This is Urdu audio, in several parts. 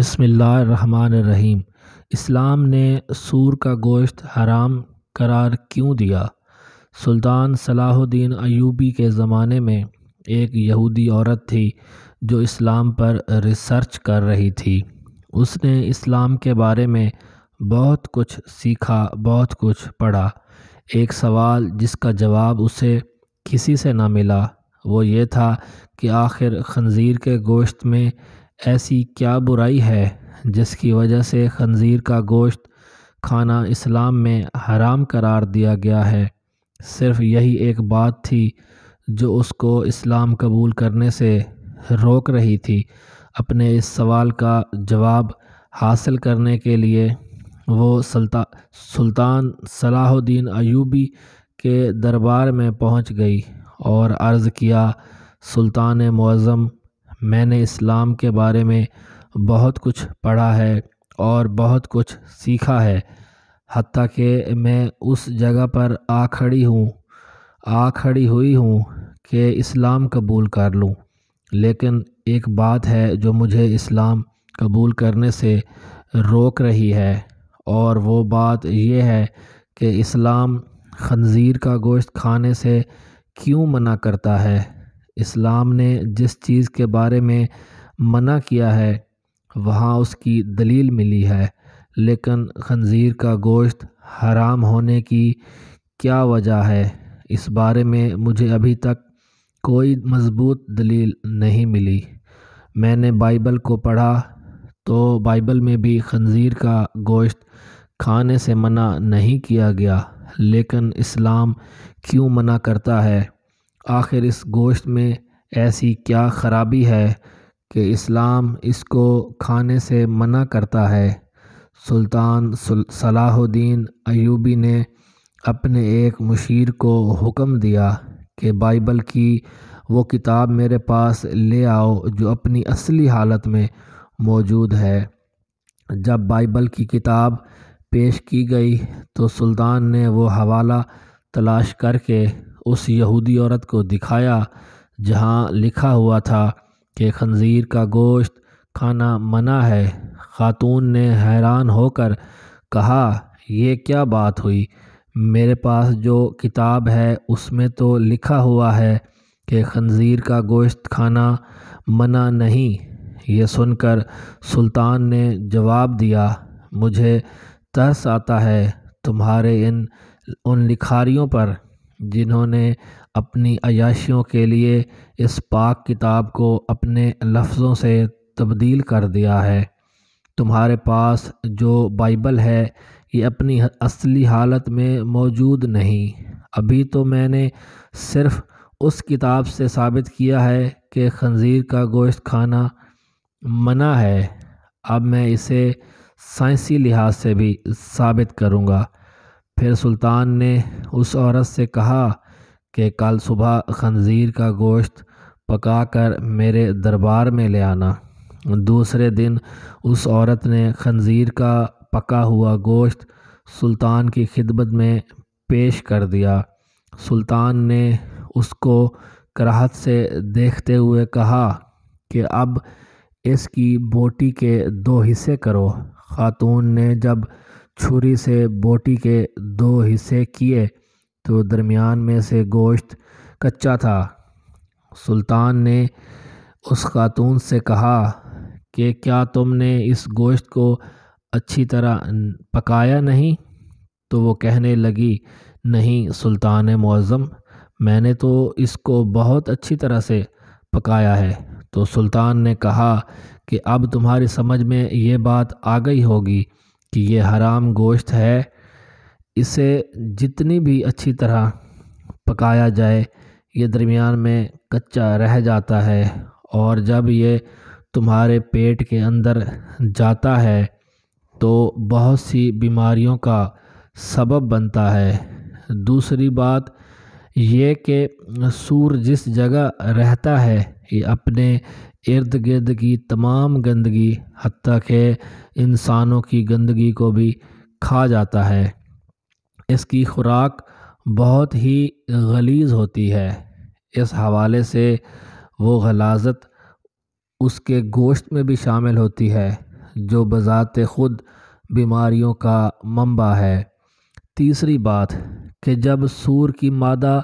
بسم اللہ الرحمن الرحیم۔ اسلام نے سور کا گوشت حرام قرار کیوں دیا؟ سلطان صلاح الدین ایوبی کے زمانے میں ایک یہودی عورت تھی جو اسلام پر ریسرچ کر رہی تھی۔ اس نے اسلام کے بارے میں بہت کچھ سیکھا، بہت کچھ پڑھا۔ ایک سوال جس کا جواب اسے کسی سے نہ ملا وہ یہ تھا کہ آخر خنزیر کے گوشت میں ایسی کیا برائی ہے جس کی وجہ سے خنزیر کا گوشت کھانا اسلام میں حرام قرار دیا گیا ہے۔ صرف یہی ایک بات تھی جو اس کو اسلام قبول کرنے سے روک رہی تھی۔ اپنے اس سوال کا جواب حاصل کرنے کے لیے وہ سلطان صلاح الدین ایوبی کے دربار میں پہنچ گئی اور عرض کیا، سلطان معظم، میں نے اسلام کے بارے میں بہت کچھ پڑھا ہے اور بہت کچھ سیکھا ہے، حتیٰ کہ میں اس جگہ پر آ کھڑی ہوئی ہوں کہ اسلام قبول کر لوں، لیکن ایک بات ہے جو مجھے اسلام قبول کرنے سے روک رہی ہے، اور وہ بات یہ ہے کہ اسلام خنزیر کا گوشت کھانے سے کیوں منع کرتا ہے۔ اسلام نے جس چیز کے بارے میں منع کیا ہے وہاں اس کی دلیل ملی ہے، لیکن خنزیر کا گوشت حرام ہونے کی کیا وجہ ہے، اس بارے میں مجھے ابھی تک کوئی مضبوط دلیل نہیں ملی۔ میں نے بائبل کو پڑھا تو بائبل میں بھی خنزیر کا گوشت کھانے سے منع نہیں کیا گیا، لیکن اسلام کیوں منع کرتا ہے؟ آخر اس گوشت میں ایسی کیا خرابی ہے کہ اسلام اس کو کھانے سے منع کرتا ہے؟ سلطان صلاح الدین ایوبی نے اپنے ایک مشیر کو حکم دیا کہ بائبل کی وہ کتاب میرے پاس لے آؤ جو اپنی اصلی حالت میں موجود ہے۔ جب بائبل کی کتاب پیش کی گئی تو سلطان نے وہ حوالہ تلاش کر کے اس یہودی عورت کو دکھایا جہاں لکھا ہوا تھا کہ خنزیر کا گوشت کھانا منع ہے۔ خاتون نے حیران ہو کر کہا، یہ کیا بات ہوئی؟ میرے پاس جو کتاب ہے اس میں تو لکھا ہوا ہے کہ خنزیر کا گوشت کھانا منع نہیں۔ یہ سن کر سلطان نے جواب دیا، مجھے ترس آتا ہے تمہارے ان لکھاریوں پر جنہوں نے اپنی عیاشیوں کے لیے اس پاک کتاب کو اپنے لفظوں سے تبدیل کر دیا ہے۔ تمہارے پاس جو بائبل ہے یہ اپنی اصلی حالت میں موجود نہیں۔ ابھی تو میں نے صرف اس کتاب سے ثابت کیا ہے کہ خنزیر کا گوشت کھانا منع ہے، اب میں اسے سائنسی لحاظ سے بھی ثابت کروں گا۔ پھر سلطان نے اس عورت سے کہا کہ کل صبح خنزیر کا گوشت پکا کر میرے دربار میں لے آنا۔ دوسرے دن اس عورت نے خنزیر کا پکا ہوا گوشت سلطان کی خدمت میں پیش کر دیا۔ سلطان نے اس کو کراہت سے دیکھتے ہوئے کہا کہ اب اس کی بوٹی کے 2 حصے کرو۔ خاتون نے جب چھری سے بوٹی کے 2 حصے کیے تو درمیان میں سے گوشت کچا تھا۔ سلطان نے اس خاتون سے کہا کہ کیا تم نے اس گوشت کو اچھی طرح پکایا نہیں؟ تو وہ کہنے لگی، نہیں سلطان معظم، میں نے تو اس کو بہت اچھی طرح سے پکایا ہے۔ تو سلطان نے کہا کہ اب تمہاری سمجھ میں یہ بات آ گئی ہوگی کہ یہ حرام گوشت ہے، اسے جتنی بھی اچھی طرح پکایا جائے یہ درمیان میں کچا رہ جاتا ہے، اور جب یہ تمہارے پیٹ کے اندر جاتا ہے تو بہت سی بیماریوں کا سبب بنتا ہے۔ دوسری بات یہ کہ سور جس جگہ رہتا ہے یہ اپنے ارد گرد کی تمام گندگی حتیٰ کہ انسانوں کی گندگی کو بھی کھا جاتا ہے۔ اس کی خوراک بہت ہی غلیظ ہوتی ہے، اس حوالے سے وہ غلاظت اس کے گوشت میں بھی شامل ہوتی ہے جو بذات خود بیماریوں کا منبع ہے۔ تیسری بات کہ جب سور کی مادہ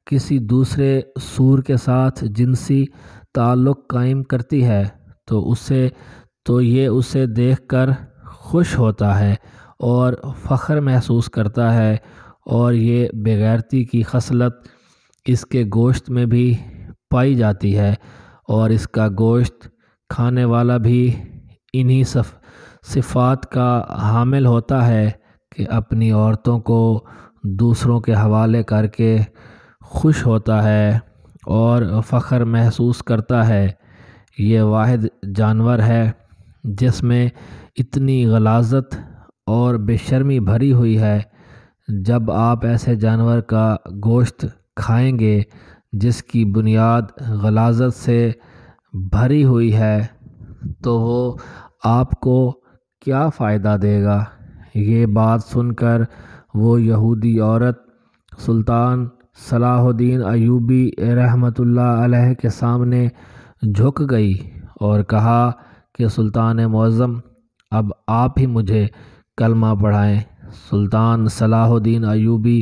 کسی دوسرے سور کے ساتھ جنسی تعلق قائم کرتی ہے تو یہ اسے دیکھ کر خوش ہوتا ہے اور فخر محسوس کرتا ہے، اور یہ بے غیرتی کی خصلت اس کے گوشت میں بھی پائی جاتی ہے، اور اس کا گوشت کھانے والا بھی انہی صفات کا حامل ہوتا ہے کہ اپنی عورتوں کو دوسروں کے حوالے کر کے خوش ہوتا ہے اور فخر محسوس کرتا ہے۔ یہ واحد جانور ہے جس میں اتنی غلاظت اور بے شرمی بھری ہوئی ہے۔ جب آپ ایسے جانور کا گوشت کھائیں گے جس کی بنیاد غلاظت سے بھری ہوئی ہے تو وہ آپ کو کیا فائدہ دے گا؟ یہ بات سن کر وہ یہودی عورت سلطان صلاح الدین ایوبی رحمۃ اللہ علیہ کے سامنے جھک گئی اور کہا کہ سلطان معظم، اب آپ ہی مجھے کلمہ پڑھائیں۔ سلطان صلاح الدین ایوبی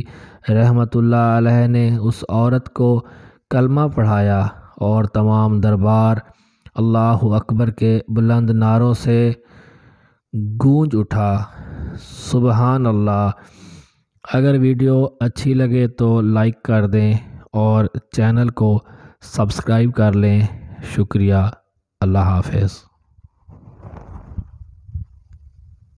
رحمۃ اللہ علیہ نے اس عورت کو کلمہ پڑھایا اور تمام دربار اللہ اکبر کے بلند نعروں سے گونج اٹھا۔ سبحان اللہ۔ اگر ویڈیو اچھی لگے تو لائک کر دیں اور چینل کو سبسکرائب کر لیں۔ شکریہ۔ اللہ حافظ۔